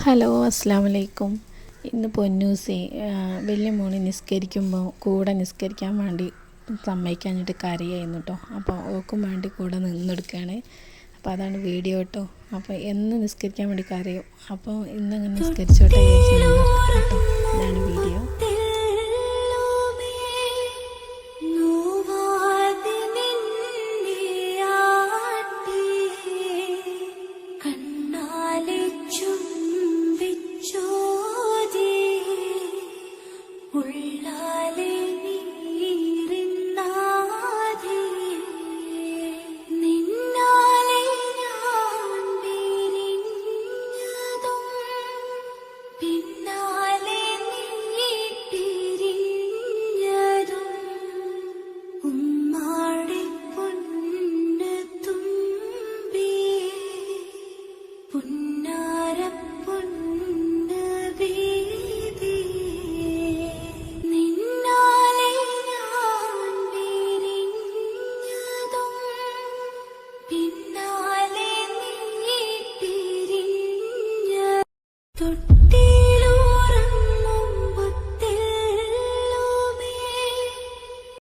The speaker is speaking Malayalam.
ഹലോ അസ്സലാമലൈക്കും. ഇന്ന് പൊന്നൂസേ വലിയ മോള് നിസ്കരിക്കുമ്പോൾ കൂടെ നിസ്കരിക്കാൻ വേണ്ടി സമ്മതിക്കാഞ്ഞിട്ട് കരയായിരുന്നു കേട്ടോ. അപ്പോൾ ഓൾക്കും വേണ്ടി കൂടെ നിന്നെടുക്കുകയാണ്. അപ്പോൾ അതാണ് വീഡിയോ കേട്ടോ. അപ്പോൾ എന്ന് നിസ്കരിക്കാൻ വേണ്ടി കരയും. അപ്പോൾ ഇന്നങ്ങനെ നിസ്കരിച്ചോട്ടെ കേട്ടോ. ഇതാണ് വീഡിയോ.